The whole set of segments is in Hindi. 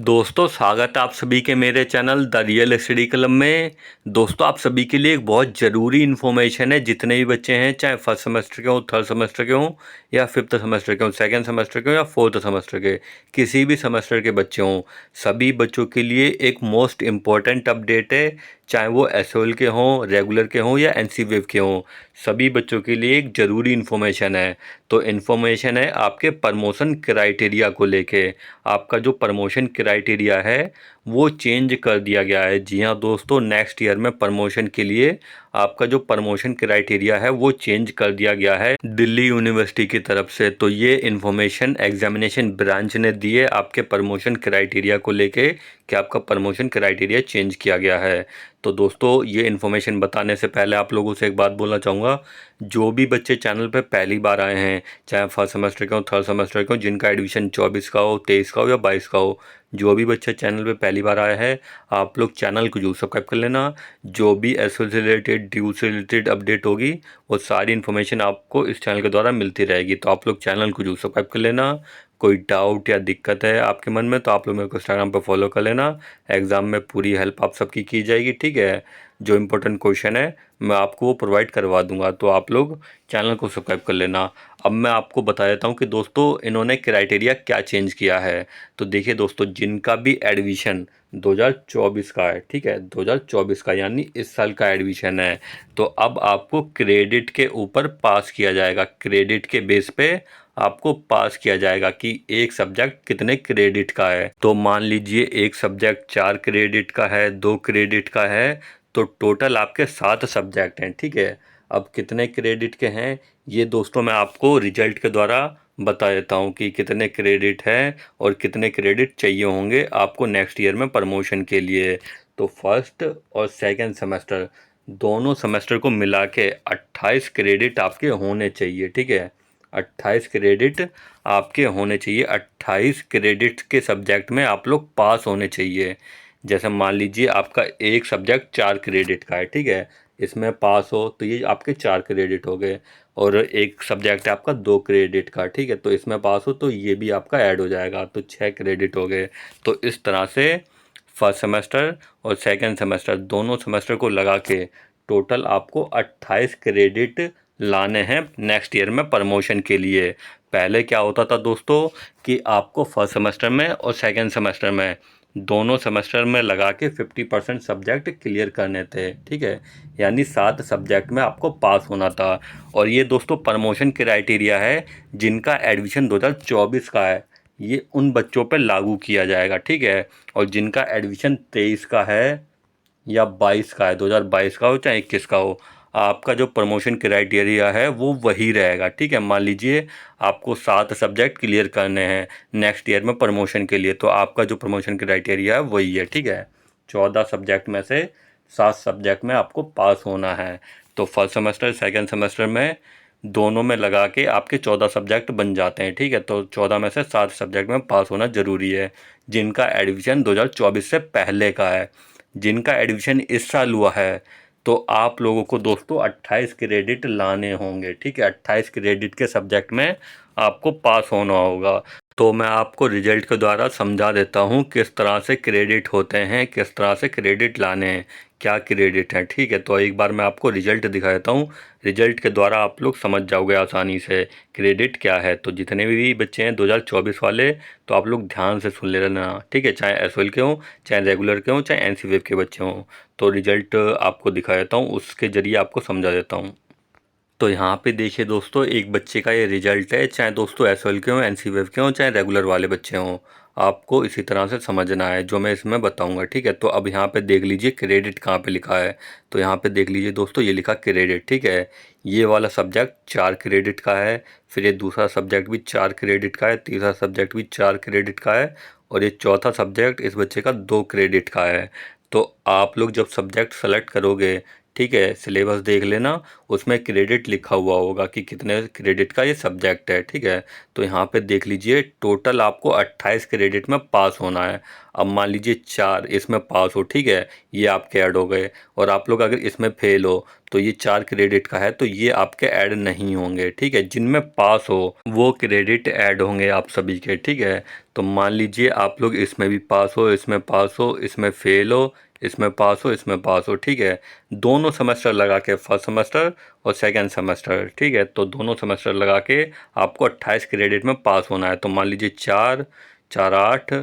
दोस्तों स्वागत है आप सभी के मेरे channel the real study club में। दोस्तों आप सभी के लिए एक बहुत ज़रूरी इन्फॉर्मेशन है। जितने भी बच्चे हैं, चाहे फर्स्ट सेमेस्टर के हों, थर्ड सेमेस्टर के हों, या फिफ्थ सेमेस्टर के हों, सेकंड सेमेस्टर के हों, या फोर्थ सेमेस्टर के, किसी भी सेमेस्टर के बच्चे हों, सभी बच्चों के लिए एक मोस्ट इम्पॉर्टेंट अपडेट है। चाहे वो एसओएल के हों, रेगुलर के हों, या एनसीवेव के हों, सभी बच्चों के लिए एक ज़रूरी इन्फॉर्मेशन है। तो इन्फॉर्मेशन है आपके प्रमोशन क्राइटेरिया को लेके। आपका जो प्रमोशन क्राइटेरिया है वो चेंज कर दिया गया है। जी हाँ दोस्तों, नेक्स्ट ईयर में प्रमोशन के लिए आपका जो प्रमोशन क्राइटेरिया है वो चेंज कर दिया गया है दिल्ली यूनिवर्सिटी की तरफ से। तो ये इन्फॉर्मेशन एग्जामिनेशन ब्रांच ने दी है आपके प्रमोशन क्राइटेरिया को लेके कि आपका प्रमोशन क्राइटेरिया चेंज किया गया है। तो दोस्तों ये इन्फॉर्मेशन बताने से पहले आप लोगों से एक बात बोलना चाहूँगा। जो भी बच्चे चैनल पे पहली बार आए हैं, चाहे फर्स्ट सेमेस्टर के हो, थर्ड सेमेस्टर के हो, जिनका एडमिशन 24 का हो, 23 का हो, या 22 का हो, जो भी बच्चे चैनल पे पहली बार आया है, आप लोग चैनल को जरूर सब्सक्राइब कर लेना। जो भी एसओ से रिलेटेड, ड्यू से रिलेटेड अपडेट होगी वो सारी इन्फॉर्मेशन आपको इस चैनल के द्वारा मिलती रहेगी। तो आप लोग चैनल को जरूर सब्सक्राइब कर लेना। कोई डाउट या दिक्कत है आपके मन में तो आप लोग मेरे को इंस्टाग्राम पर फॉलो कर लेना। एग्ज़ाम में पूरी हेल्प आप सबकी की जाएगी, ठीक है। जो इम्पोर्टेंट क्वेश्चन है मैं आपको वो प्रोवाइड करवा दूंगा। तो आप लोग चैनल को सब्सक्राइब कर लेना। अब मैं आपको बता देता हूँ कि दोस्तों इन्होंने क्राइटेरिया क्या चेंज किया है। तो देखिए दोस्तों, जिनका भी एडमिशन 2024 का है, ठीक है, 2024 का यानी इस साल का एडमिशन है, तो अब आपको क्रेडिट के ऊपर पास किया जाएगा। क्रेडिट के बेस पे आपको पास किया जाएगा कि एक सब्जेक्ट कितने क्रेडिट का है। तो मान लीजिए एक सब्जेक्ट 4 क्रेडिट का है, 2 क्रेडिट का है, तो टोटल आपके 7 सब्जेक्ट हैं, ठीक है। अब कितने क्रेडिट के हैं ये दोस्तों मैं आपको रिजल्ट के द्वारा बता देता हूँ कि कितने क्रेडिट हैं और कितने क्रेडिट चाहिए होंगे आपको नेक्स्ट ईयर में प्रमोशन के लिए। तो फर्स्ट और सेकंड सेमेस्टर दोनों सेमेस्टर को मिला के 28 क्रेडिट आपके होने चाहिए, ठीक है। 28 क्रेडिट आपके होने चाहिए। 28 क्रेडिट के सब्जेक्ट में आप लोग पास होने चाहिए। जैसे मान लीजिए आपका एक सब्जेक्ट 4 क्रेडिट का है, ठीक है, इसमें पास हो तो ये आपके 4 क्रेडिट हो गए। और एक सब्जेक्ट है आपका 2 क्रेडिट का, ठीक है, तो इसमें पास हो तो ये भी आपका ऐड हो जाएगा, तो 6 क्रेडिट हो गए। तो इस तरह से फर्स्ट सेमेस्टर और सेकंड सेमेस्टर दोनों सेमेस्टर को लगा के टोटल आपको 28 क्रेडिट लाने हैं नेक्स्ट ईयर में प्रमोशन के लिए। पहले क्या होता था दोस्तों कि आपको फर्स्ट सेमेस्टर में और सेकंड सेमेस्टर में दोनों सेमेस्टर में लगा के 50% सब्जेक्ट क्लियर करने थे, ठीक है, यानी 7 सब्जेक्ट में आपको पास होना था। और ये दोस्तों प्रमोशन क्राइटेरिया है जिनका एडमिशन 2024 का है, ये उन बच्चों पर लागू किया जाएगा, ठीक है। और जिनका एडमिशन 23 का है या 22 का है, 2022 का हो चाहे 21 का हो, आपका जो प्रमोशन क्राइटेरिया है वो वही रहेगा, ठीक है। मान लीजिए आपको 7 सब्जेक्ट क्लियर करने हैं नेक्स्ट ईयर में प्रमोशन के लिए, तो आपका जो प्रमोशन क्राइटेरिया है वही है, ठीक है। 14 सब्जेक्ट में से 7 सब्जेक्ट में आपको पास होना है। तो फर्स्ट सेमेस्टर सेकेंड सेमेस्टर में दोनों में लगा के आपके 14 सब्जेक्ट बन जाते हैं, ठीक है। तो 14 में से 7 सब्जेक्ट में पास होना ज़रूरी है जिनका एडमिशन 2024 से पहले का है। जिनका एडमिशन इस साल हुआ है तो आप लोगों को दोस्तों 28 क्रेडिट लाने होंगे, ठीक है। 28 क्रेडिट के सब्जेक्ट में आपको पास होना होगा। तो मैं आपको रिजल्ट के द्वारा समझा देता हूँ किस तरह से क्रेडिट होते हैं, किस तरह से क्रेडिट लाने हैं, क्या क्रेडिट है, ठीक है। तो एक बार मैं आपको रिजल्ट दिखा देता हूँ। रिजल्ट के द्वारा आप लोग समझ जाओगे आसानी से क्रेडिट क्या है। तो जितने भी बच्चे हैं 2024 वाले, तो आप लोग ध्यान से सुन लेना, ठीक है, चाहे एसओएल के हों, चाहे रेगुलर के हों, चाहे एनसीवेव के बच्चे हों। तो रिजल्ट आपको दिखा देता हूँ, उसके ज़रिए आपको समझा देता हूँ। तो यहाँ पे देखिए दोस्तों, एक बच्चे का ये रिजल्ट है, चाहे दोस्तों एसओएल के हों, एनसीवेव के हों, चाहे रेगुलर वाले बच्चे हों, आपको इसी तरह से समझना है जो मैं इसमें बताऊंगा, ठीक है। तो अब यहाँ पे देख लीजिए क्रेडिट कहाँ पे लिखा है। तो यहाँ पे देख लीजिए दोस्तों, ये लिखा क्रेडिट, ठीक है। ये वाला सब्जेक्ट 4 क्रेडिट का है, फिर ये दूसरा सब्जेक्ट भी 4 क्रेडिट का है, तीसरा सब्जेक्ट भी 4 क्रेडिट का है, और ये चौथा सब्जेक्ट इस बच्चे का 2 क्रेडिट का है। तो आप लोग जब सब्जेक्ट सेलेक्ट करोगे, ठीक है, सिलेबस देख लेना, उसमें क्रेडिट लिखा हुआ होगा कि कितने क्रेडिट का ये सब्जेक्ट है। ठीक है, तो यहाँ पे देख लीजिए टोटल आपको 28 क्रेडिट में पास होना है। अब मान लीजिए 4 इसमें पास हो, ठीक है, ये आपके ऐड हो गए, और आप लोग अगर इसमें फेल हो तो ये 4 क्रेडिट का है तो ये आपके ऐड नहीं होंगे। ठीक है, जिनमें पास हो वो क्रेडिट ऐड होंगे आप सभी के। ठीक है, तो मान लीजिए आप लोग इसमें भी पास हो, इसमें पास हो, इसमें फेल हो, इसमें पास हो, इसमें पास हो। ठीक है, दोनों सेमेस्टर लगा के, फर्स्ट सेमेस्टर और सेकंड सेमेस्टर, ठीक है, तो दोनों सेमेस्टर लगा के आपको 28 क्रेडिट में पास होना है। तो मान लीजिए 4 4 8,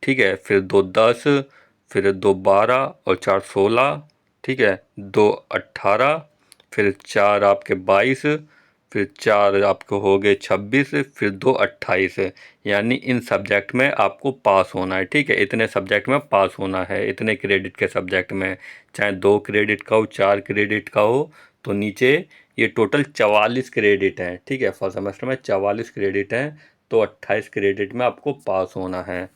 ठीक है, फिर 2 10, फिर 2 12 और 4 16, ठीक है, 2 18, फिर 4 आपके 22, फिर 4 आपको हो गए 26, फिर 2 28। यानी इन सब्जेक्ट में आपको पास होना है। ठीक है, इतने सब्जेक्ट में पास होना है, इतने क्रेडिट के सब्जेक्ट में, चाहे 2 क्रेडिट का हो, 4 क्रेडिट का हो। तो नीचे ये टोटल 44 क्रेडिट हैं। ठीक है, फर्स्ट सेमेस्टर में 44 क्रेडिट हैं, तो 28 क्रेडिट में आपको पास होना है।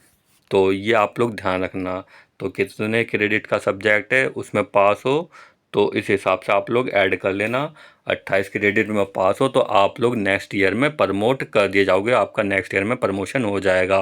तो ये आप लोग ध्यान रखना। तो कितने क्रेडिट का सब्जेक्ट है उसमें पास हो तो इस हिसाब से आप लोग ऐड कर लेना। 28 क्रेडिट में पास हो तो आप लोग नेक्स्ट ईयर में प्रमोट कर दिए जाओगे, आपका नेक्स्ट ईयर में प्रमोशन हो जाएगा।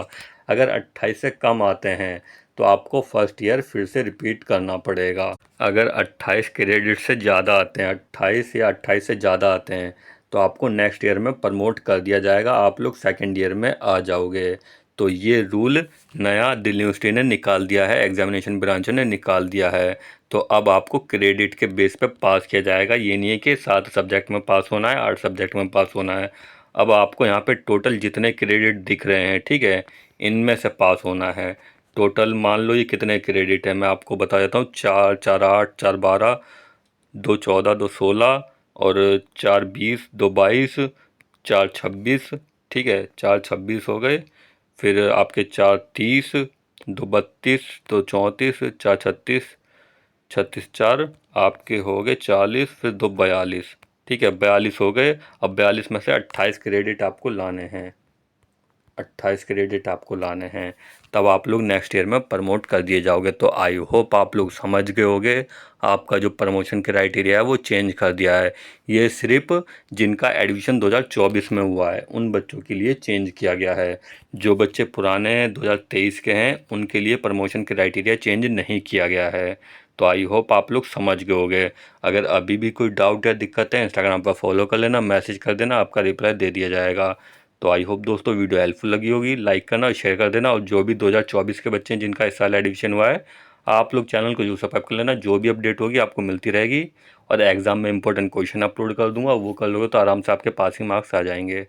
अगर 28 से कम आते हैं तो आपको फर्स्ट ईयर फिर से रिपीट करना पड़ेगा। अगर 28 क्रेडिट से ज़्यादा आते हैं, 28 या 28 से ज़्यादा आते हैं, तो आपको नेक्स्ट ईयर में प्रमोट कर दिया जाएगा, आप लोग सेकेंड ईयर में आ जाओगे। तो ये रूल नया दिल्ली यूनिवर्सिटी ने निकाल दिया है, एग्जामिनेशन ब्रांच ने निकाल दिया है। तो अब आपको क्रेडिट के बेस पे पास किया जाएगा, ये नहीं है कि 7 सब्जेक्ट में पास होना है, 8 सब्जेक्ट में पास होना है। अब आपको यहाँ पे टोटल जितने क्रेडिट दिख रहे हैं, ठीक है, इनमें से पास होना है। टोटल मान लो ये कितने क्रेडिट है, मैं आपको बता देता हूँ। 4 4 8, 4 12, 2 14, 2 16 और 4 20, 2 22, 4 26, ठीक है, 4 26 हो गए। फिर आपके 4 30, 2 32, 2 34, 4 36, 36 4 आपके हो गए 40, फिर 2 42, ठीक है, 42 हो गए। अब 42 में से 28 क्रेडिट आपको लाने हैं, 28 क्रेडिट आपको लाने हैं, तब आप लोग नेक्स्ट ईयर में प्रमोट कर दिए जाओगे। तो आई होप आप लोग समझ गए होगे, आपका जो प्रमोशन क्राइटेरिया है वो चेंज कर दिया है। ये सिर्फ जिनका एडमिशन 2024 में हुआ है उन बच्चों के लिए चेंज किया गया है। जो बच्चे पुराने 2023 के हैं उनके लिए प्रमोशन क्राइटेरिया चेंज नहीं किया गया है। तो आई होप आप लोग समझ गए होगे। अगर अभी भी कोई डाउट या दिक्कत है, इंस्टाग्राम पर फॉलो कर लेना, मैसेज कर देना, आपका रिप्लाई दे दिया जाएगा। तो आई होप दोस्तों वीडियो हेल्पफुल लगी होगी, लाइक करना और शेयर कर देना। और जो भी 2024 के बच्चे हैं जिनका इस साल एडमिशन हुआ है, आप लोग चैनल को जरूर सब्सक्राइब कर लेना, जो भी अपडेट होगी आपको मिलती रहेगी। और एग्ज़ाम में इंपॉर्टेंट क्वेश्चन अपलोड कर दूंगा, वो कर लोगे तो आराम से आपके पासिंग मार्क्स आ जाएंगे।